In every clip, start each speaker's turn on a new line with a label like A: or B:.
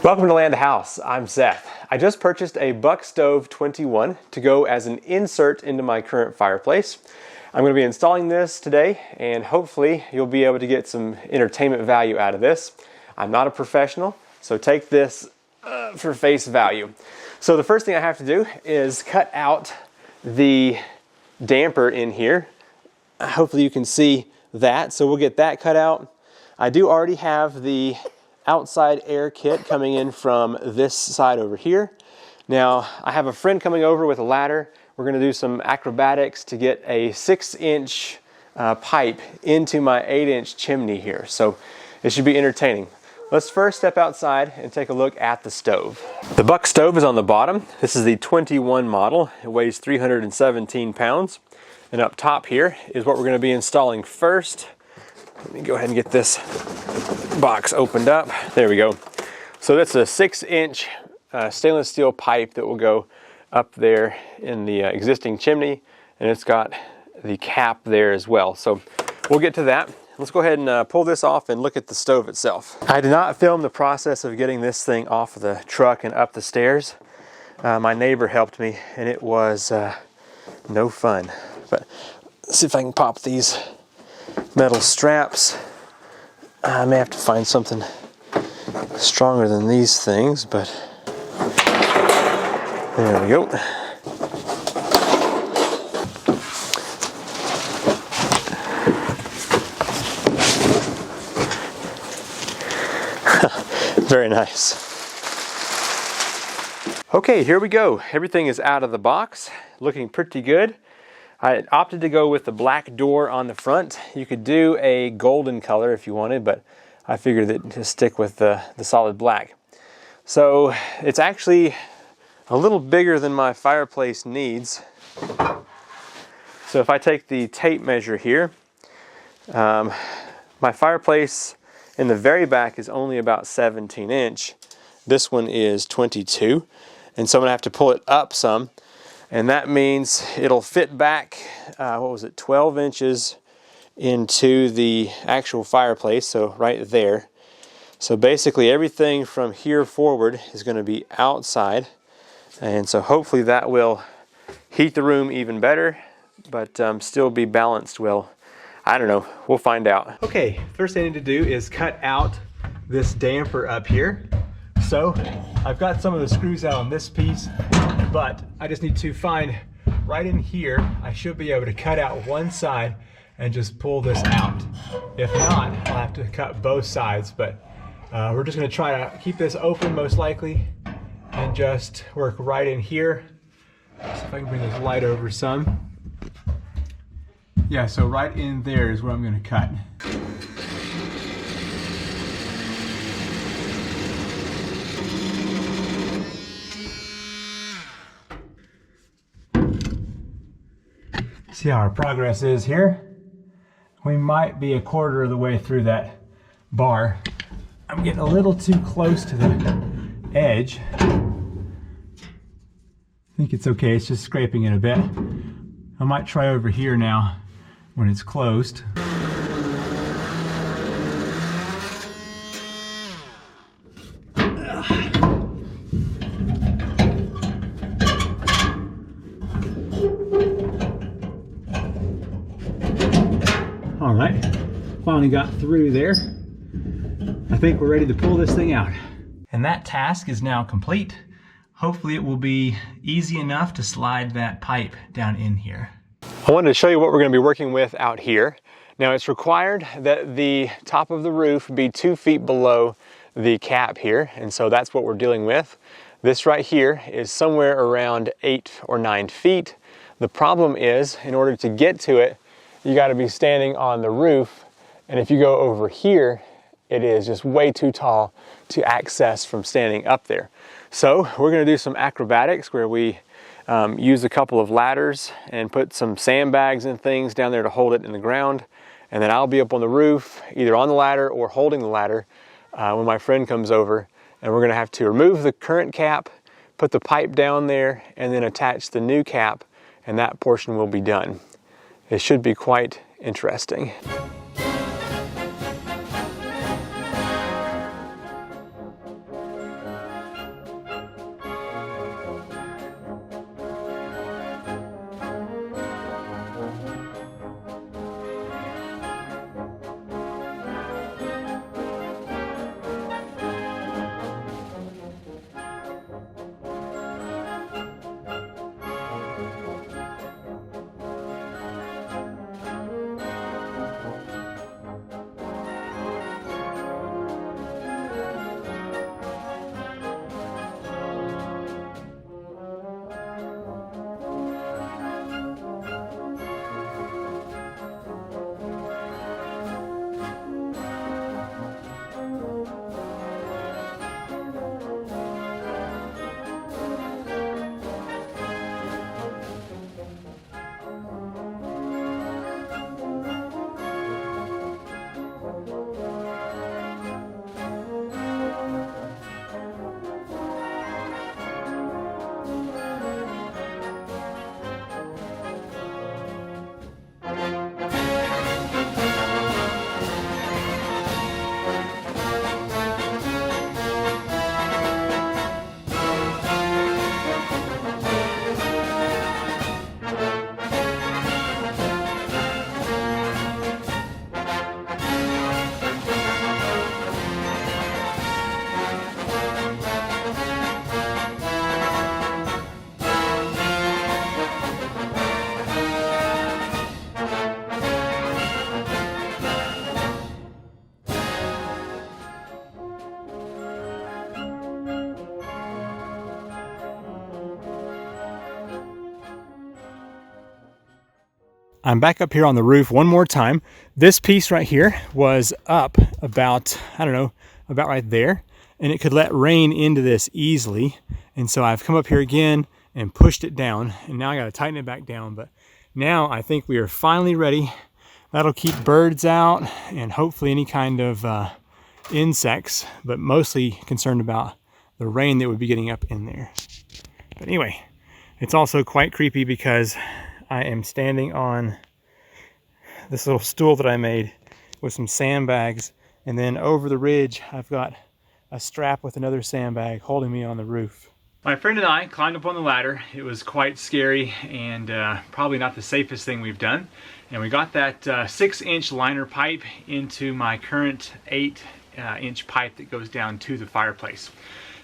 A: Welcome to Land House. I'm Seth. I just purchased a Buck Stove 21 to go as an insert into my current fireplace. I'm going to be installing this today and hopefully you'll be able to get some entertainment value out of this. I'm not a professional, so take this for face value. So the first thing I have to do is cut out the damper in here. Hopefully you can see that, so we'll get that cut out. I do already have the outside air kit coming in from this side over here. Now I have a friend coming over with a ladder. We're going to do some acrobatics to get a 6-inch pipe into my 8-inch chimney here, so it should be entertaining. Let's first step outside and take a look at the stove. The Buck stove is on the bottom. This is the 21 model. It weighs 317 pounds. And up top here is what we're going to be installing first. Let me go ahead and get this box opened up. There we go. So that's a 6-inch stainless steel pipe that will go up there in the existing chimney, and it's got the cap there as well. So we'll get to that. Let's go ahead and pull this off and look at the stove itself. I did not film the process of getting this thing off of the truck and up the stairs. My neighbor helped me, and it was no fun. But let's see if I can pop these metal straps. I may have to find something stronger than these things, but there we go. Very nice. Okay, here we go. Everything is out of the box, looking pretty good. I opted to go with the black door on the front. You could do a golden color if you wanted, but I figured that to stick with the solid black. So it's actually a little bigger than my fireplace needs. So if I take the tape measure here, my fireplace in the very back is only about 17 inch. This one is 22, and so I'm gonna have to pull it up some. And that means it'll fit back, 12 inches into the actual fireplace, so right there. So basically everything from here forward is going to be outside. And so hopefully that will heat the room even better, but still be balanced well. I don't know, we'll find out. Okay, first thing I need to do is cut out this damper up here. So I've got some of the screws out on this piece, but I just need to find right in here. I should be able to cut out one side and just pull this out. If not, I'll have to cut both sides, but we're just gonna try to keep this open most likely and just work right in here. See if I can bring this light over some. Yeah, so right in there is where I'm gonna cut. See how our progress is here. We might be a quarter of the way through that bar. I'm getting a little too close to the edge. I think it's okay, it's just scraping it a bit. I might try over here now when it's closed. All right, finally got through there. I think we're ready to pull this thing out. And that task is now complete. Hopefully it will be easy enough to slide that pipe down in here. I wanted to show you what we're going to be working with out here. Now it's required that the top of the roof be 2 feet below the cap here, and so that's what we're dealing with. This right here is somewhere around 8 or 9 feet. The problem is, in order to get to it, you got to be standing on the roof, and if you go over here, it is just way too tall to access from standing up there. So we're going to do some acrobatics where we use a couple of ladders and put some sandbags and things down there to hold it in the ground, and then I'll be up on the roof, either on the ladder or holding the ladder when my friend comes over, and we're going to have to remove the current cap, put the pipe down there, and then attach the new cap, and that portion will be done. It should be quite interesting. I'm back up here on the roof one more time. This piece right here was up about, I don't know, about right there, and it could let rain into this easily. And so I've come up here again and pushed it down, and now I got to tighten it back down. But now I think we are finally ready. That'll keep birds out and hopefully any kind of insects, but mostly concerned about the rain that would be getting up in there. But anyway, it's also quite creepy because I am standing on this little stool that I made with some sandbags, and then over the ridge I've got a strap with another sandbag holding me on the roof. My friend and I climbed up on the ladder. It was quite scary and probably not the safest thing we've done. And we got that 6-inch liner pipe into my current 8-inch pipe that goes down to the fireplace.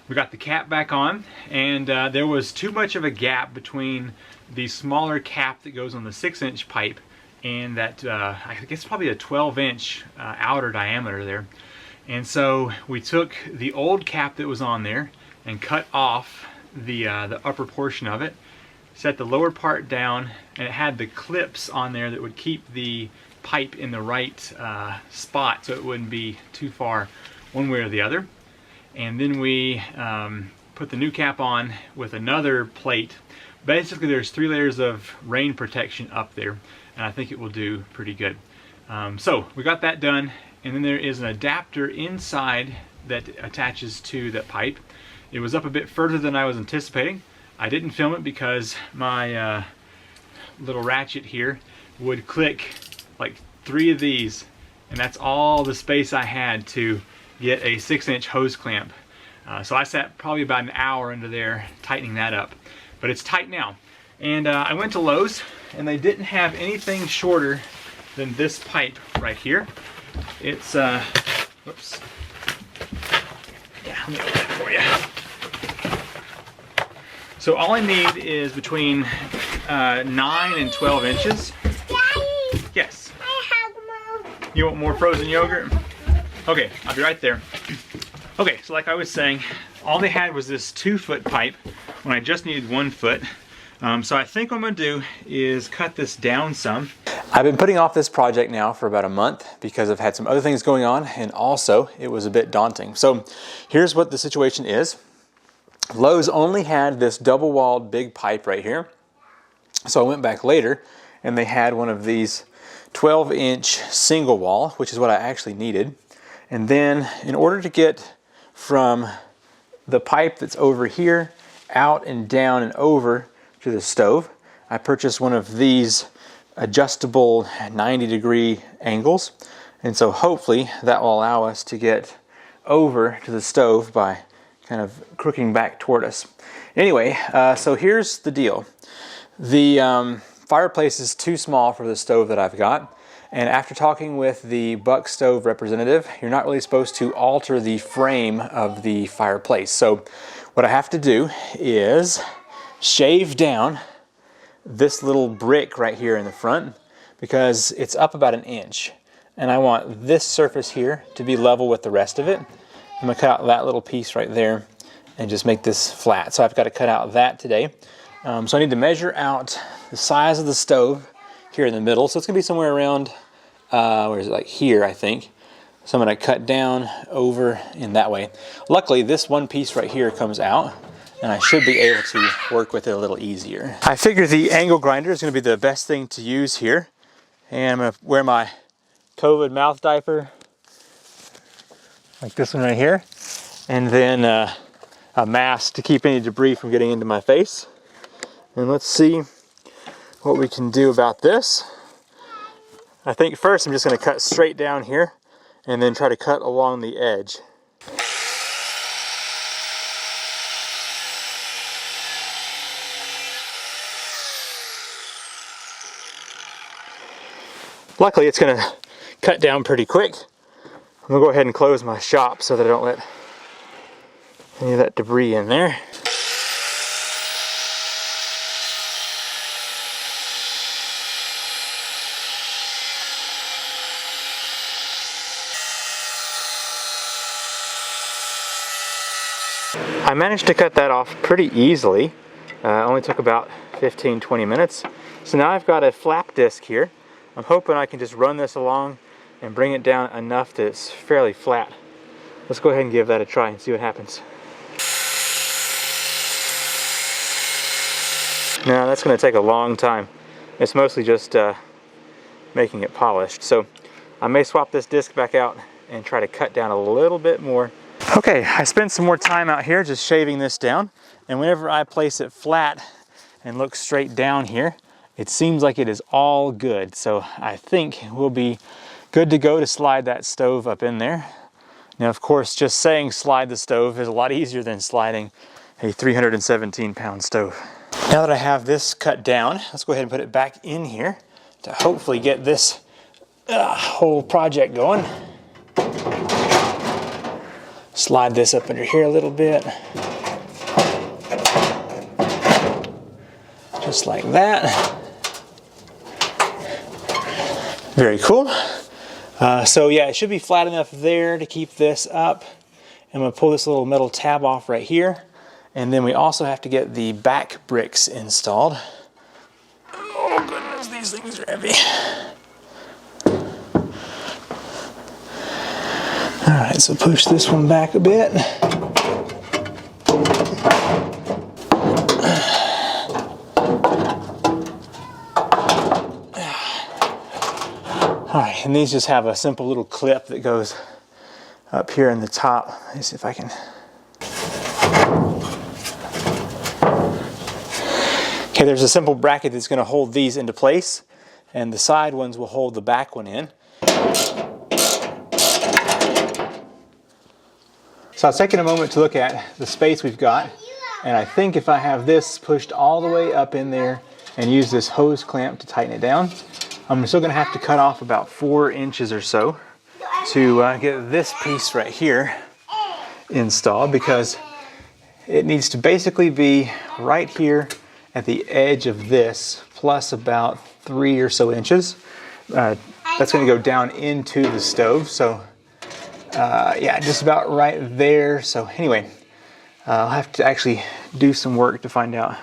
A: We got the cap back on, and there was too much of a gap between the smaller cap that goes on the 6-inch pipe and that, I guess probably a 12-inch outer diameter there. And so we took the old cap that was on there and cut off the upper portion of it, set the lower part down, and it had the clips on there that would keep the pipe in the right spot so it wouldn't be too far one way or the other. And then we put the new cap on with another plate. Basically there's 3 layers of rain protection up there, and I think it will do pretty good. So we got that done, and then there is an adapter inside that attaches to that pipe. It was up a bit further than I was anticipating. I didn't film it because my little ratchet here would click like 3 of these, and that's all the space I had to get a 6-inch hose clamp. So I sat probably about an hour into there tightening that up, but it's tight now. And I went to Lowe's, and they didn't have anything shorter than this pipe right here. It's whoops. Yeah, let me open it for you. So all I need is between 9 and 12 inches.
B: Daddy,
A: yes.
B: I have more.
A: You want more frozen yogurt? Okay, I'll be right there. Okay, so like I was saying, all they had was this 2-foot pipe when I just needed 1 foot. So I think what I'm going to do is cut this down some. I've been putting off this project now for about a month because I've had some other things going on, and also it was a bit daunting. So here's what the situation is. Lowe's only had this double-walled big pipe right here. So I went back later and they had one of these 12-inch single wall, which is what I actually needed. And then in order to get from the pipe that's over here out and down and over to the stove, I purchased one of these adjustable 90-degree angles. And so hopefully that will allow us to get over to the stove by kind of crooking back toward us. Anyway, so here's the deal. The fireplace is too small for the stove that I've got. And after talking with the Buck Stove representative, you're not really supposed to alter the frame of the fireplace. So what I have to do is shave down this little brick right here in the front because it's up about 1 inch. And I want this surface here to be level with the rest of it. I'm going to cut out that little piece right there and just make this flat. So I've got to cut out that today. So I need to measure out the size of the stove here in the middle. So it's going to be somewhere around, where is it, like here, I think. So I'm going to cut down over in that way. Luckily, this one piece right here comes out, and I should be able to work with it a little easier. I figure the angle grinder is going to be the best thing to use here. And I'm going to wear my COVID mouth diaper, like this one right here. And then a mask to keep any debris from getting into my face. And let's see what we can do about this. I think first I'm just going to cut straight down here and then try to cut along the edge. Luckily it's going to cut down pretty quick. I'm going to go ahead and close my shop so that I don't let any of that debris in there. I managed to cut that off pretty easily. It only took about
C: 15, 20 minutes. So now I've got a flap disc here. I'm hoping I can just run this along and bring it down enough that it's fairly flat. Let's go ahead and give that a try and see what happens. Now that's going to take a long time. It's mostly just making it polished. So I may swap this disc back out and try to cut down a little bit more. Okay, I spent some more time out here just shaving this down, and whenever I place it flat and look straight down here, it seems like it is all good. So I think we'll be good to go to slide that stove up in there. Now, of course, just saying slide the stove is a lot easier than sliding a 317-pound stove. Now that I have this cut down, let's go ahead and put it back in here to hopefully get this whole project going. Slide this up under here a little bit. Just like that. Very cool. So yeah, it should be flat enough there to keep this up. I'm going to pull this little metal tab off right here. And then we also have to get the back bricks installed. Oh goodness, these things are heavy. Alright, so push this one back a bit. Alright, and these just have a simple little clip that goes up here in the top. Let me see if I can. Okay, there's a simple bracket that's going to hold these into place, and the side ones will hold the back one in. So I was taking a moment to look at the space we've got, and I think if I have this pushed all the way up in there and use this hose clamp to tighten it down, I'm still going to have to cut off about 4 inches or so to get this piece right here installed, because it needs to basically be right here at the edge of this plus about 3 or so inches. That's going to go down into the stove. So yeah, just about right there. So anyway, I'll have to actually do some work to find out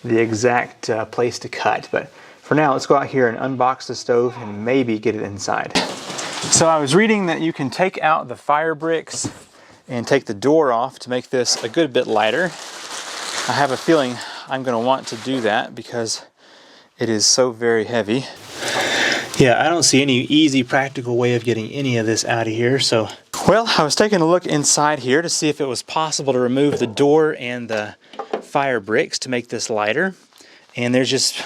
C: the exact place to cut. But for now, let's go out here and unbox the stove and maybe get it inside. So I was reading that you can take out the fire bricks and take the door off to make this a good bit lighter. I have a feeling I'm going to want to do that because it is so very heavy. Yeah, I don't see any easy practical way of getting any of this out of here. So, well, I was taking a look inside here to see if it was possible to remove the door and the fire bricks to make this lighter. And there's just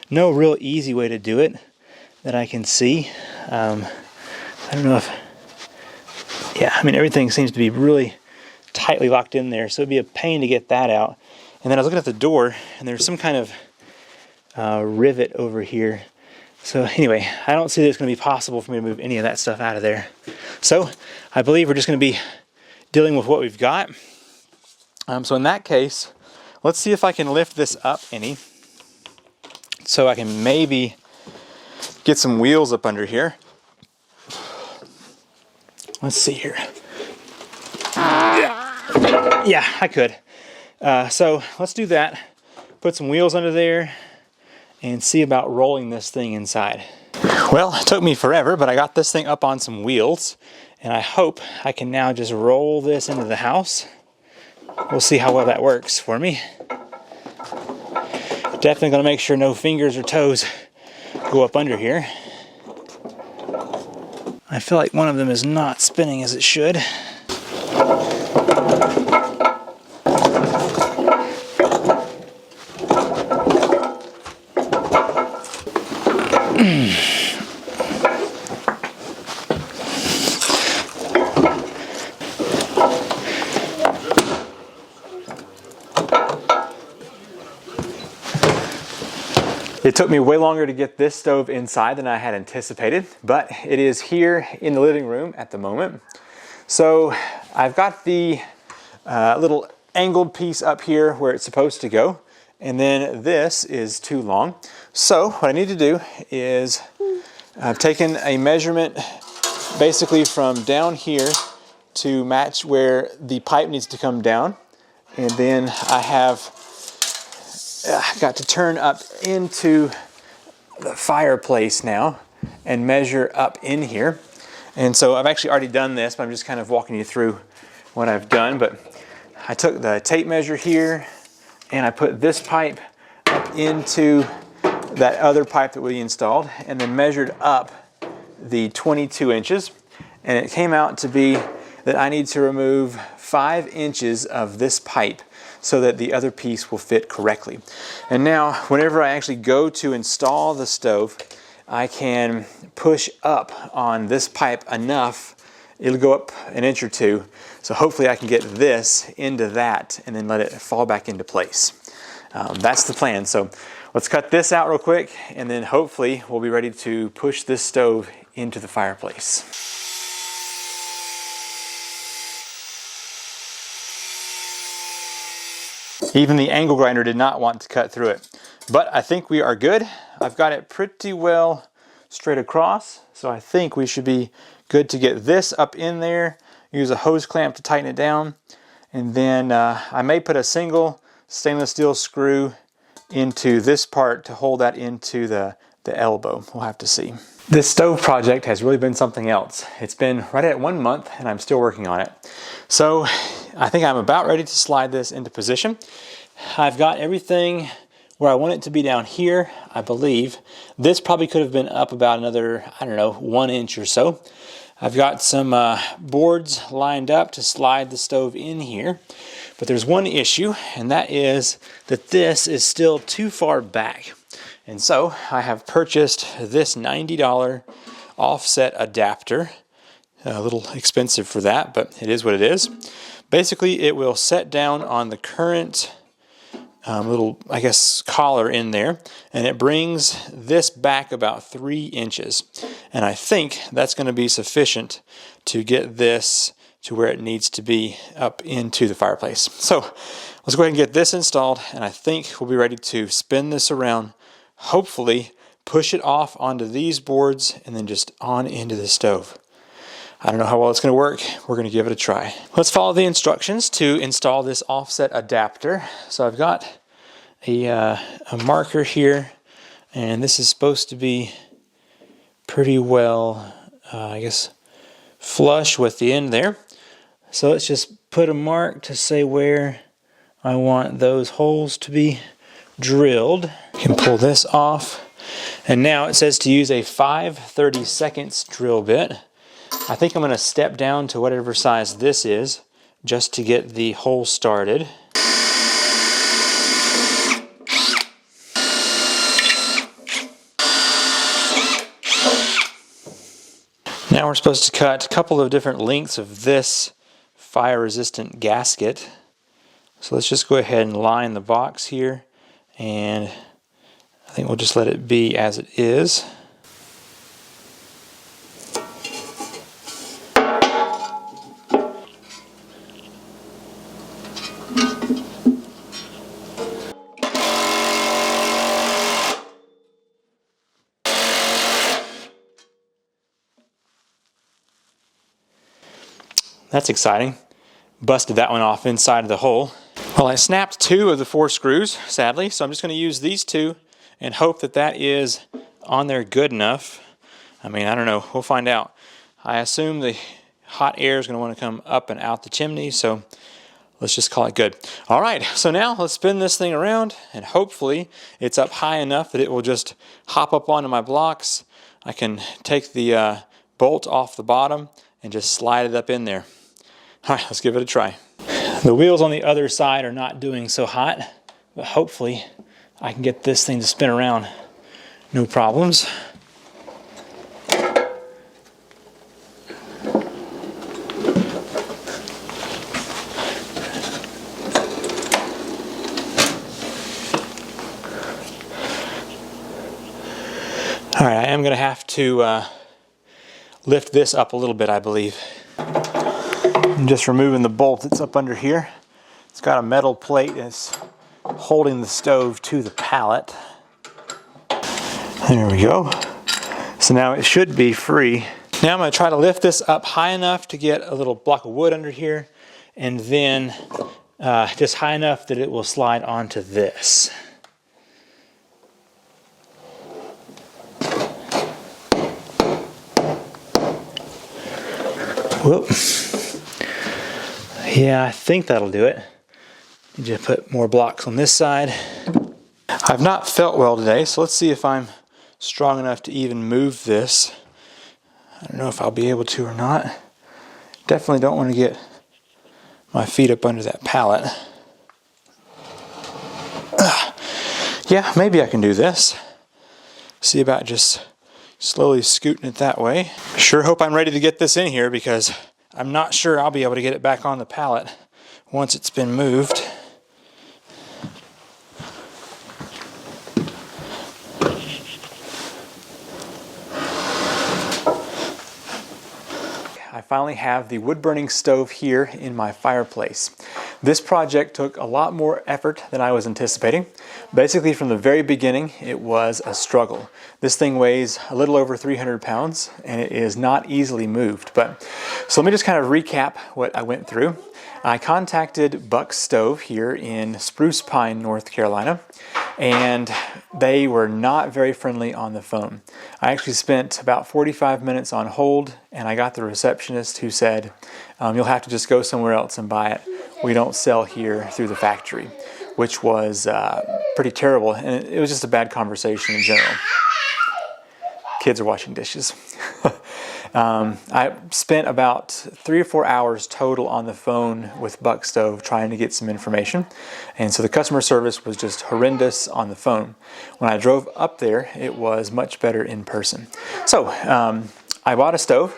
C: no real easy way to do it that I can see. I don't know if, yeah, I mean, everything seems to be really tightly locked in there, so it'd be a pain to get that out. And then I was looking at the door, and there's some kind of rivet over here. So anyway, I don't see that it's going to be possible for me to move any of that stuff out of there. So I believe we're just going to be dealing with what we've got. So in that case, let's see if I can lift this up any, so I can maybe get some wheels up under here. Let's see here. Yeah, I could. So let's do that. Put some wheels under there and see about rolling this thing inside. Well, it took me forever, but I got this thing up on some wheels, and I hope I can now just roll this into the house. We'll see how well that works for me. Definitely going to make sure no fingers or toes go up under here. I feel like one of them is not spinning as it should. It took me way longer to get this stove inside than I had anticipated, but it is here in the living room at the moment. So I've got the little angled piece up here where it's supposed to go, and then this is too long. So what I need to do is I've taken a measurement basically from down here to match where the pipe needs to come down, and then I have I've got to turn up into the fireplace now and measure up in here. And so I've actually already done this, but I'm just kind of walking you through what I've done. But I took the tape measure here and I put this pipe up into that other pipe that we installed and then measured up the 22 inches. And it came out to be that I need to remove 5 inches of this pipe so that the other piece will fit correctly. And now, whenever I actually go to install the stove, I can push up on this pipe enough, it'll go up an inch or two, so hopefully I can get this into that and then let it fall back into place. That's the plan. So let's cut this out real quick, and then hopefully we'll be ready to push this stove into the fireplace. Even the angle grinder did not want to cut through it. But I think we are good. I've got it pretty well straight across, so I think we should be good to get this up in there. Use a hose clamp to tighten it down. And then I may put a single stainless steel screw into this part to hold that into the elbow. We'll have to see. This stove project has really been something else. It's been right at 1 month and I'm still working on it. So I think I'm about ready to slide this into position. I've got everything where I want it to be down here, I believe. This probably could have been up about another, I don't know, 1 inch or so. I've got some boards lined up to slide the stove in here. But there's one issue, and that is that this is still too far back. And so I have purchased this $90 offset adapter. A little expensive for that, but it is what it is. Basically, it will set down on the current little, I guess, collar in there, and it brings this back about 3 inches. And I think that's going to be sufficient to get this to where it needs to be up into the fireplace. So let's go ahead and get this installed, and I think we'll be ready to spin this around, hopefully push it off onto these boards and then just on into the stove. I don't know how well it's going to work. We're going to give it a try. Let's follow the instructions to install this offset adapter. So I've got a marker here, and this is supposed to be pretty well, I guess, flush with the end there. So let's just put a mark to say where I want those holes to be drilled. You can pull this off. And now it says to use a 5/32 drill bit. I think I'm going to step down to whatever size this is just to get the hole started. Now we're supposed to cut a couple of different lengths of this fire-resistant gasket. So let's just go ahead and line the box here, and I think we'll just let it be as it is. That's exciting. Busted that one off inside of the hole. Well, I snapped 2 of the 4 screws, sadly, so I'm just going to use these 2 and hope that that is on there good enough. I mean, I don't know. We'll find out. I assume the hot air is going to want to come up and out the chimney, so let's just call it good. All right, so now let's spin this thing around, and hopefully it's up high enough that it will just hop up onto my blocks. I can take the bolt off the bottom and just slide it up in there. All right, let's give it a try. The wheels on the other side are not doing so hot, but hopefully I can get this thing to spin around. No problems. All right, I am going to have to lift this up a little bit, I believe. I'm just removing the bolt that's up under here. It's got a metal plate that's holding the stove to the pallet. There we go. So now it should be free. Now I'm going to try to lift this up high enough to get a little block of wood under here, and then just high enough that it will slide onto this. Whoop. Yeah, I think that'll do it. Need to put more blocks on this side. I've not felt well today, so let's see if I'm strong enough to even move this. I don't know if I'll be able to or not. Definitely don't want to get my feet up under that pallet. Yeah, maybe I can do this. See about just slowly scooting it that way. Sure hope I'm ready to get this in here because I'm not sure I'll be able to get it back on the pallet once it's been moved. I finally have the wood-burning stove here in my fireplace. This project took a lot more effort than I was anticipating. Basically, from the very beginning, it was a struggle. This thing weighs a little over 300 pounds, and it is not easily moved. So let me just kind of recap what I went through. I contacted Buck Stove here in Spruce Pine, North Carolina, and they were not very friendly on the phone. I actually spent about 45 minutes on hold, and I got the receptionist who said, you'll have to just go somewhere else and buy it. We don't sell here through the factory, which was pretty terrible, and it was just a bad conversation in general. Kids are washing dishes. I spent about 3 or 4 hours total on the phone with Buck Stove trying to get some information, and so the customer service was just horrendous on the phone. When I drove up there, it was much better in person. So I bought a stove,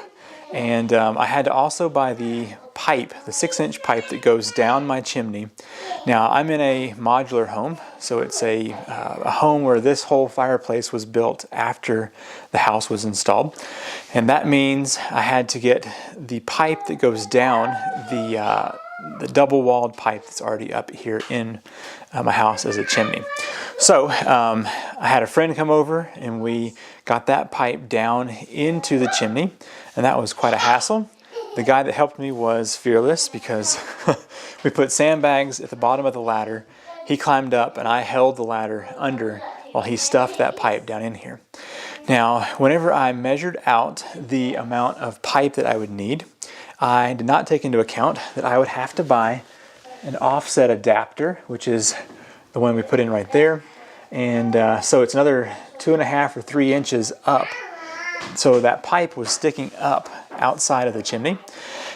C: and I had to also buy the pipe, the 6-inch pipe that goes down my chimney. Now, I'm in a modular home, so it's a home where this whole fireplace was built after the house was installed. And that means I had to get the pipe that goes down, the double-walled pipe that's already up here in my house as a chimney. So I had a friend come over, and we got that pipe down into the chimney, and that was quite a hassle. The guy that helped me was fearless because we put sandbags at the bottom of the ladder. He climbed up and I held the ladder under while he stuffed that pipe down in here. Now, whenever I measured out the amount of pipe that I would need, I did not take into account that I would have to buy an offset adapter, which is the one we put in right there. And so it's another 2.5 or 3 inches up. So that pipe was sticking up outside of the chimney.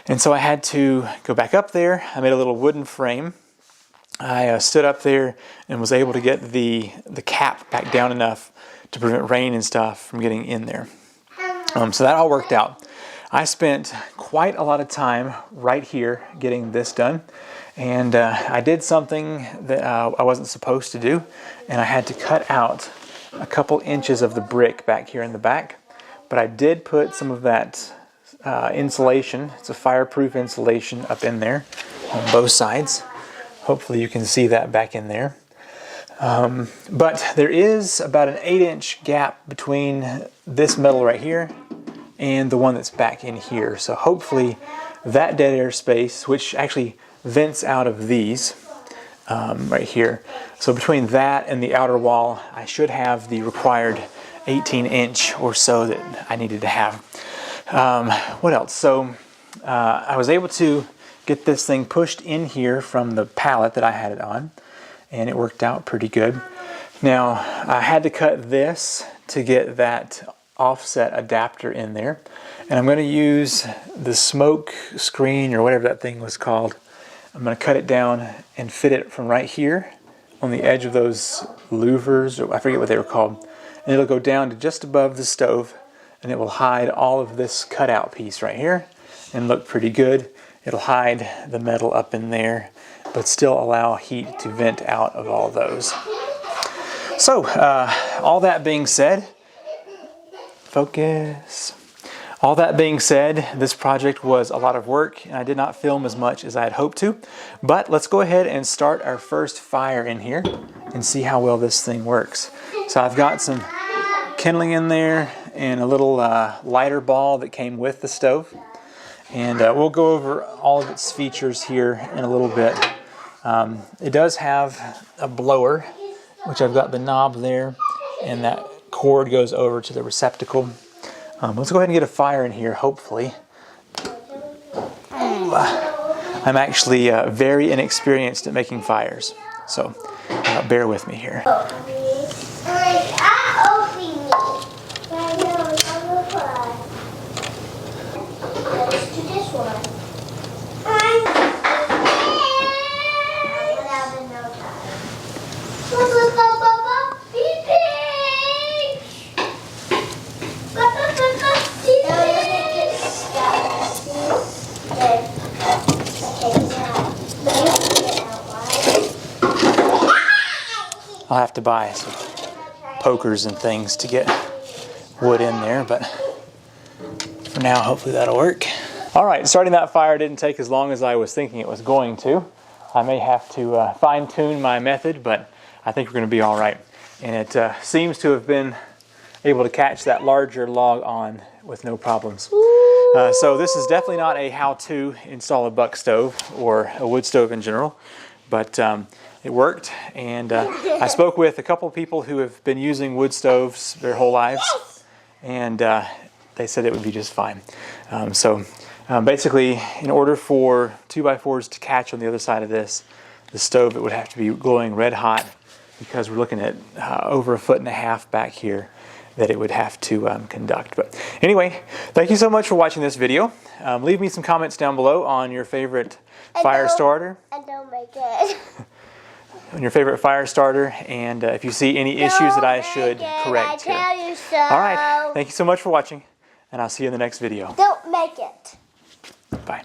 C: And so I had to go back up there. I made a little wooden frame. I stood up there and was able to get the cap back down enough to prevent rain and stuff from getting in there. So that all worked out. I spent quite a lot of time right here getting this done. And I did something that I wasn't supposed to do. And I had to cut out a couple inches of the brick back here in the back. But I did put some of that insulation, it's a fireproof insulation up in there on both sides. Hopefully you can see that back in there. But there is about an 8-inch gap between this metal right here and the one that's back in here. So hopefully that dead air space, which actually vents out of these right here. So between that and the outer wall, I should have the required 18-inch or so that I needed to have. What else? So I was able to get this thing pushed in here from the pallet that I had it on, and it worked out pretty good. Now, I had to cut this to get that offset adapter in there, and I'm going to use the smoke screen or whatever that thing was called. I'm going to cut it down and fit it from right here on the edge of those louvers, or I forget what they were called. And it'll go down to just above the stove, and it will hide all of this cutout piece right here and look pretty good. It'll hide the metal up in there, but still allow heat to vent out of all those. So, all that being said, focus. All that being said, this project was a lot of work, and I did not film as much as I had hoped to. But let's go ahead and start our first fire in here and see how well this thing works. So I've got some kindling in there and a little lighter ball that came with the stove. And we'll go over all of its features here in a little bit. It does have a blower, which I've got the knob there, and that cord goes over to the receptacle. Let's go ahead and get a fire in here, hopefully. I'm actually very inexperienced at making fires, so bear with me here. I'll have to buy some pokers and things to get wood in there, but for now, hopefully that'll work. All right, starting that fire didn't take as long as I was thinking it was going to. I may have to fine-tune my method, but I think we're going to be all right. And it seems to have been able to catch that larger log on with no problems. So this is definitely not a how-to install a buck stove or a wood stove in general, but it worked. And I spoke with a couple of people who have been using wood stoves their whole lives, and they said it would be just fine. Basically, in order for 2x4s to catch on the other side of this, the stove, it would have to be glowing red hot, because we're looking at over 1.5 feet back here that it would have to conduct. But anyway, thank you so much for watching this video. Leave me some comments down below on your favorite fire starter.
B: And don't make it.
C: On your favorite fire starter, and if you see any issues that I should correct here.
B: I tell you so.
C: All right, thank you so much for watching, and I'll see you in the next video.
B: Don't make it.
C: Bye.